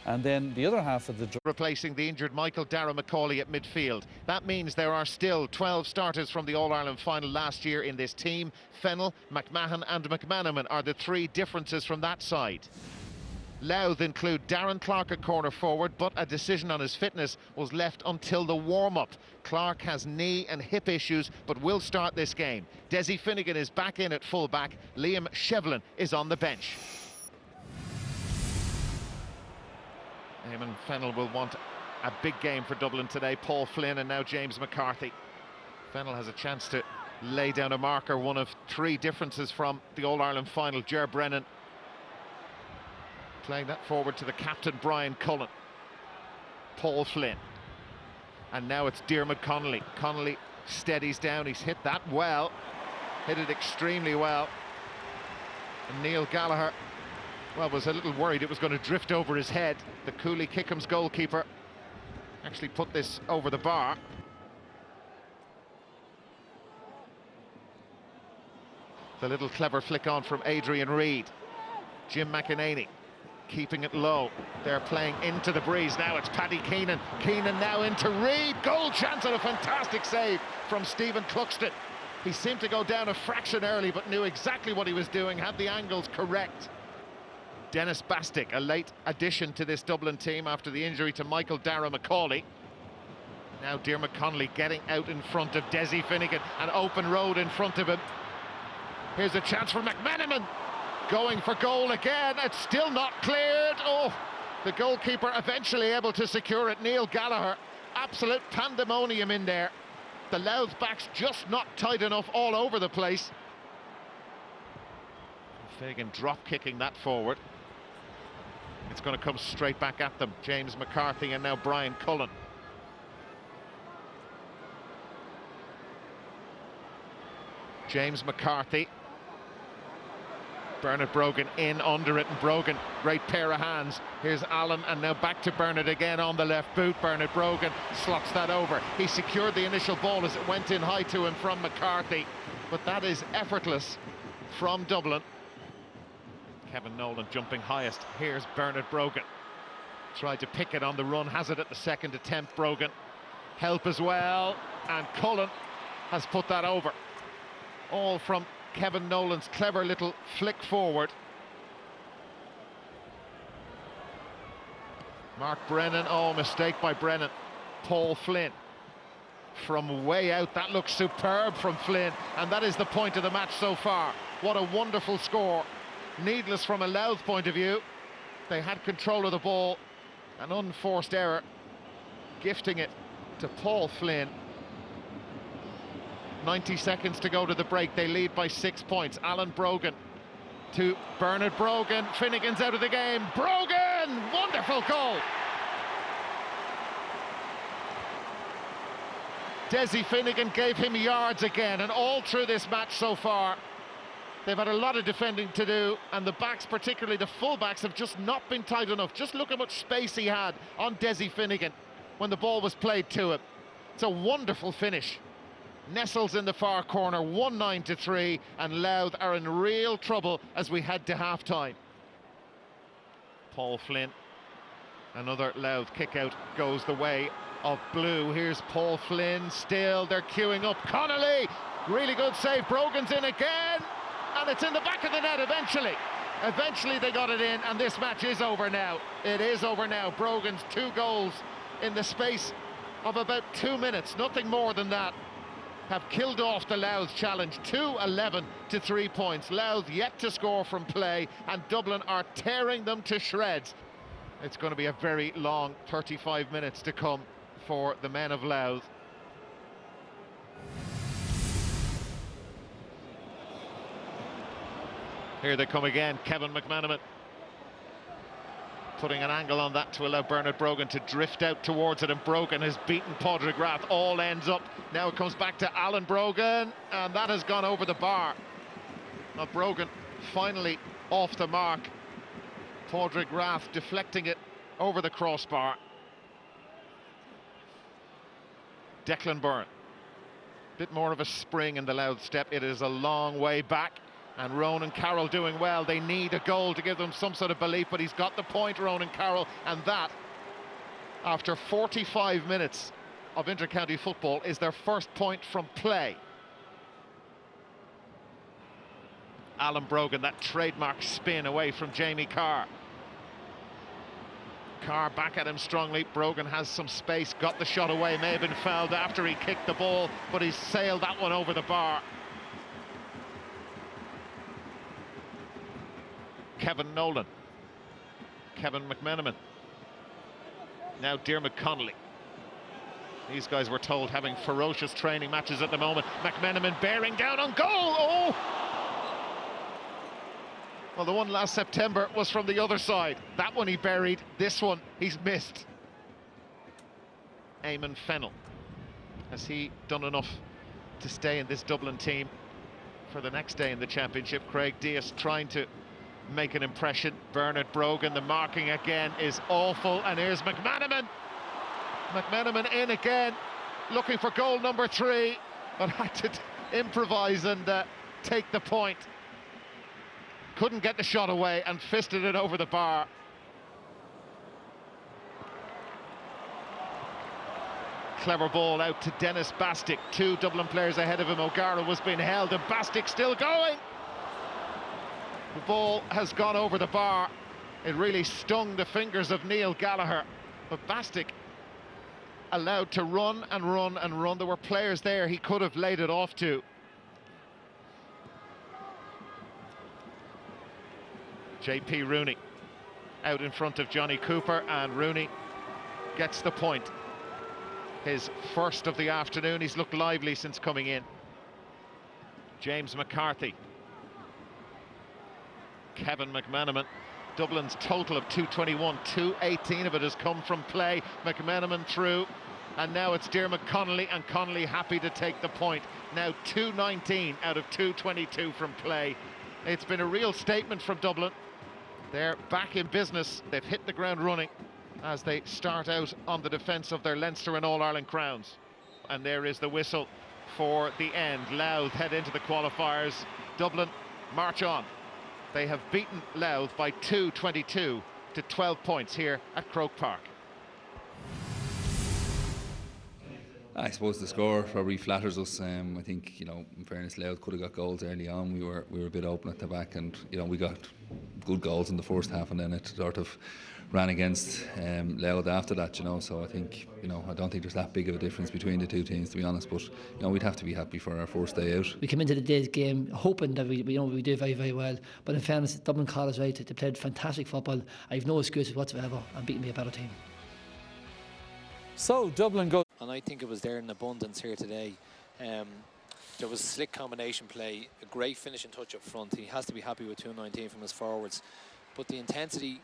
And then the other half of the replacing the injured Michael Dara McCauley at midfield. That means there are still 12 starters from the All-Ireland final last year in this team. Fennell, McMahon and McManaman are the three differences from that side. Louth include Darren Clark at corner forward, but a decision on his fitness was left until the warm-up. Clark has knee and hip issues, but will start this game. Desi Finnegan is back in at full-back. Liam Shevlin is on the bench. Eamon Fennell will want a big game for Dublin today. Paul Flynn and now James McCarthy. Fennell has a chance to lay down a marker, one of three differences from the All-Ireland final. Ger Brennan playing that forward to the captain, Brian Cullen. Paul Flynn. And now it's Diarmuid Connolly. Connolly steadies down, he's hit that well. Hit it extremely well. And Neil Gallagher, well, was a little worried it was going to drift over his head. The Cooley Kickham's goalkeeper actually put this over the bar. The little clever flick on from Adrian Reid. Jim McEnany keeping it low. They're playing into the breeze now. It's Paddy Keenan. Keenan now into Reid. Goal chance and a fantastic save from Stephen Cluxton. He seemed to go down a fraction early, but knew exactly what he was doing, had the angles correct. Dennis Bastick, a late addition to this Dublin team after the injury to Michael Dara McCauley. Now Diarmuid Connolly getting out in front of Desi Finnegan, an open road in front of him. Here's a chance for McManaman, going for goal again. It's still not cleared. Oh, the goalkeeper eventually able to secure it. Neil Gallagher, absolute pandemonium in there. The Louth backs just not tight enough all over the place. Fagan drop kicking that forward. It's going to come straight back at them. James McCarthy and now Brian Cullen. James McCarthy. Bernard Brogan in under it, and Brogan, great pair of hands. Here's Allen, and now back to Bernard again on the left boot. Bernard Brogan slots that over. He secured the initial ball as it went in high to him from McCarthy, but that is effortless from Dublin. Kevin Nolan jumping highest. Here's Bernard Brogan. Tried to pick it on the run, has it at the second attempt. Brogan help as well, and Cullen has put that over. All from Kevin Nolan's clever little flick forward. Mark Brennan, oh, mistake by Brennan. Paul Flynn from way out, that looks superb from Flynn, and that is the point of the match so far. What a wonderful score. Needless from a Louth point of view. They had control of the ball, an unforced error, gifting it to Paul Flynn. 90 seconds to go to the break. They lead by 6 points. Alan Brogan to Bernard Brogan. Finnegan's out of the game. Brogan! Wonderful goal! Desi Finnegan gave him yards again, and all through this match so far, they've had a lot of defending to do, and the backs, particularly the full-backs, have just not been tight enough. Just look how much space he had on Desi Finnegan when the ball was played to him. It's a wonderful finish. Nestles in the far corner, 1-9-3, and Louth are in real trouble as we head to half-time. Paul Flynn, another Louth kick-out goes the way of blue. Here's Paul Flynn, still, they're queuing up. Connolly, really good save. Brogan's in again, and it's in the back of the net eventually. Eventually they got it in, and this match is over now. It is over now. Brogan's 2 goals in the space of about 2 minutes, nothing more than that, have killed off the Louth challenge. 2-11 to 3 points. Louth yet to score from play, and Dublin are tearing them to shreds. It's going to be a very long 35 minutes to come for the men of Louth. Here they come again. Kevin McManaman putting an angle on that to allow Bernard Brogan to drift out towards it, and Brogan has beaten Padraig Rath. All ends up. Now it comes back to Alan Brogan, and that has gone over the bar. Now Brogan finally off the mark. Padraig Rath deflecting it over the crossbar. Declan Byrne, bit more of a spring in the Louth step. It is a long way back, And Ronan Carroll doing well. They need a goal to give them some sort of belief, but he's got the point, Ronan Carroll, and that, after 45 minutes of inter-county football, is their first point from play. Alan Brogan, that trademark spin away from Jamie Carr. Carr back at him strongly. Brogan has some space, got the shot away, may have been fouled after he kicked the ball, but he's sailed that one over the bar. Kevin Nolan, Kevin McMenamin, now Diarmuid Connolly. These guys were told having ferocious training matches at the moment. McMenamin bearing down on goal. Oh! Well, the one last September was from the other side. That one he buried, this one he's missed. Eamon Fennell, has he done enough to stay in this Dublin team for the next day in the championship? Craig Diaz trying to make an impression. Bernard Brogan, the marking again is awful, and here's McMenamin. McMenamin in again, looking for goal number 3, but had to improvise and take the point. Couldn't get the shot away and fisted it over the bar. Clever ball out to Dennis Bastick. 2 Dublin players ahead of him. O'Gara was being held and Bastick still going. The ball has gone over the bar. It really stung the fingers of Neil Gallagher. But Bastick allowed to run and run and run. There were players there he could have laid it off to. JP Rooney out in front of Johnny Cooper, and Rooney gets the point. His first of the afternoon. He's looked lively since coming in. James McCarthy. Kevin McMenamin. Dublin's total of 221, 218 of it has come from play. McMenamin through, and now it's Diarmuid Connolly, and Connolly happy to take the point. Now 219 out of 222 from play. It's been a real statement from Dublin. They're back in business. They've hit the ground running as they start out on the defence of their Leinster and All-Ireland crowns. And there is the whistle for the end. Louth head into the qualifiers. Dublin march on. They have beaten Louth by 222 to 12 points here at Croke Park. I suppose the score probably flatters us. I think, in fairness, Louth could have got goals early on. We were a bit open at the back, and we got good goals in the first half, and then it sort of ran against Louth after that. So I think, I don't think there's that big of a difference between the two teams, to be honest. But we'd have to be happy for our first day out. We came into the day's game hoping that we did very, very well. But in fairness, Dublin called us right. They played fantastic football. I have no excuses whatsoever, and beating me a better team. So Dublin go. And I think it was there in abundance here today. There was slick combination play, a great finishing touch up front. He has to be happy with 219 from his forwards. But the intensity,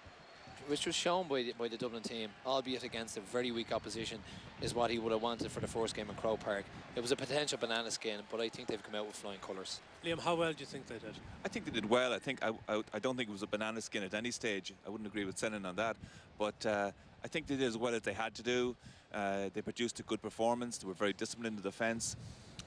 which was shown by the Dublin team, albeit against a very weak opposition, is what he would have wanted for the first game in Croke Park. It was a potential banana skin, but I think they've come out with flying colours. Liam, how well do you think they did? I think they did well. I don't think it was a banana skin at any stage. I wouldn't agree with Senan on that. But I think they did as well as they had to do. They produced a good performance. They were very disciplined in the defence.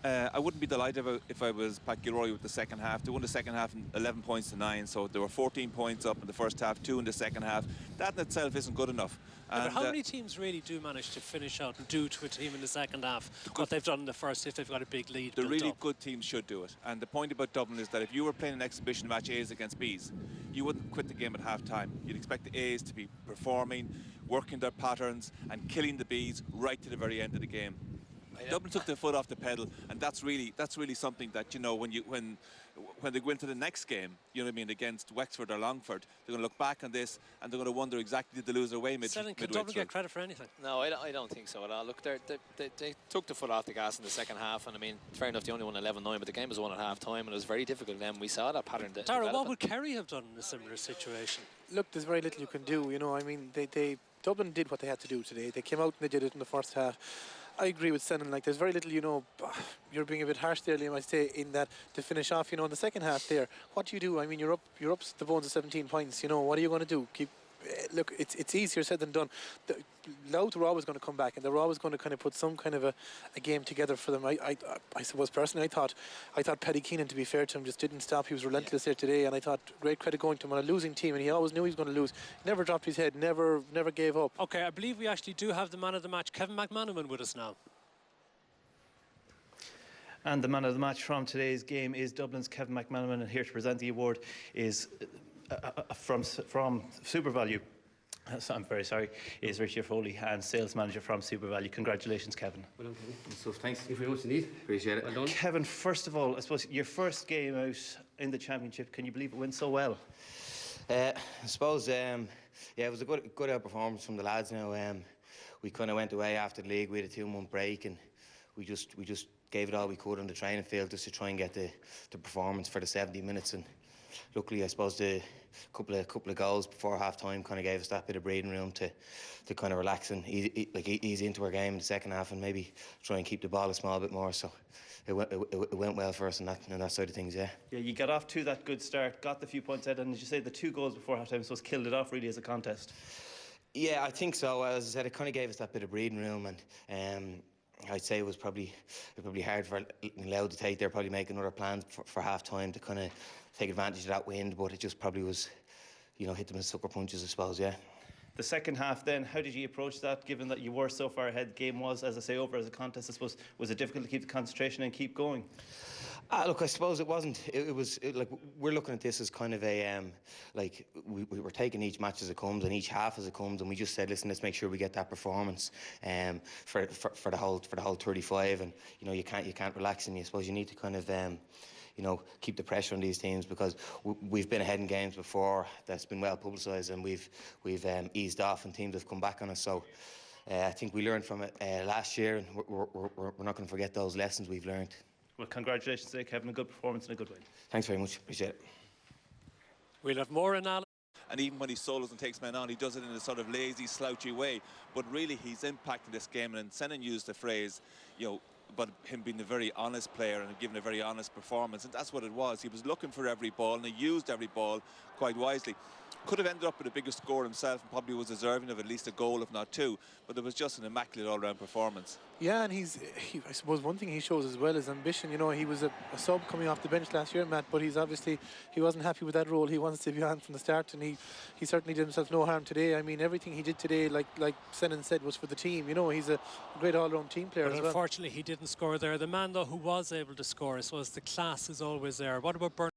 I wouldn't be delighted if I was Pat Gilroy with the second half. They won the second half 11 points to 9, so there were 14 points up in the first half, 2 in the second half. That in itself isn't good enough. Yeah, but how many teams really do manage to finish out and do to a team in the second half what they've done in the first if they've got a big lead? The really good teams should do it. And the point about Dublin is that if you were playing an exhibition match A's against B's, you wouldn't quit the game at half-time. You'd expect the A's to be performing, working their patterns and killing the B's right to the very end of the game. Dublin took their foot off the pedal, and that's really something that, when they go into the next game, against Wexford or Longford, they're going to look back on this and they're going to wonder exactly, did they lose their way midway Can Dublin get credit for anything? No, I don't think so at all. Look, they took the foot off the gas in the second half, and fair enough, they only won 11-9, but the game was won at half-time, and it was very difficult then. We saw that pattern. Tara, what would Kerry have done in a similar situation? Look, there's very little you can do, Dublin did what they had to do today. They came out and they did it in the first half. I agree with Senan, there's very little, you're being a bit harsh there, Liam, I say, in that to finish off, in the second half there. What do you do? You're up the bones of 17 points, what are you going to do? look, it's easier said than done. Louth were always going to come back, and they were always going to kind of put some kind of a game together for them. I suppose personally, I thought Paddy Keenan, to be fair to him, just didn't stop. He was relentless there today, and I thought great credit going to him on a losing team, and he always knew he was going to lose. He never dropped his head, never gave up. Okay, I believe we actually do have the man of the match, Kevin McManaman, with us now. And the man of the match from today's game is Dublin's Kevin McManaman, and here to present the award is from Super Value. So I'm very sorry, is Richard Foley, and sales manager from Super Value. Congratulations, Kevin. Well done, Kevin. So thanks very much indeed. Appreciate it. Well done. Kevin, first of all, I suppose your first game out in the championship, can you believe it went so well? I suppose, yeah, it was a good out performance from the lads. Now, we kind of went away after the league. We had a 2-month break, and we just gave it all we could on the training field just to try and get the performance for the 70 minutes. And luckily, I suppose the couple of goals before half time kind of gave us that bit of breathing room to kind of relax and ease into our game in the second half, and maybe try and keep the ball a small bit more. So it went well for us on that side of things. Yeah, you got off to that good start, got the few points out, and as you say, the 2 goals before half time, so it's killed it off really as a contest. Yeah, I think so. As I said, it kind of gave us that bit of breathing room, and I'd say it was probably hard for Louth to take. They're probably making other plans for half time to kind of take advantage of that wind, but it just probably was, hit them as sucker punches, I suppose. Yeah. The second half then, how did you approach that, given that you were so far ahead? The game was, as I say, over as a contest. I suppose, was it difficult to keep the concentration and keep going? Look, I suppose it wasn't. It was like, we're looking at this as kind of a we were taking each match as it comes and each half as it comes, and we just said, listen, let's make sure we get that performance for the whole 35, and you can't relax, and I suppose you need to kind of keep the pressure on these teams, because we've been ahead in games before that's been well publicised, and we've eased off and teams have come back on us. So I think we learned from it last year, and we're not going to forget those lessons we've learned. Well, congratulations today, Kevin. A good performance and a good win. Thanks very much. Appreciate it. We'll have more analysis. And even when he solos and takes men on, he does it in a sort of lazy, slouchy way. But really, he's impacting this game. And Senan used the phrase, about him being a very honest player and giving a very honest performance. And that's what it was. He was looking for every ball, and he used every ball quite wisely. Could have ended up with a bigger score himself, and probably was deserving of at least a goal, if not 2. But it was just an immaculate all-round performance. Yeah, and I suppose one thing he shows as well is ambition. He was a sub coming off the bench last year, Matt, but he wasn't happy with that role. He wants to be on from the start, and he certainly did himself no harm today. I mean, everything he did today, like Senan said, was for the team. He's a great all-round team player. But as unfortunately, he didn't score there. The man, though, who was able to score, I suppose the class is always there. What about Bernard?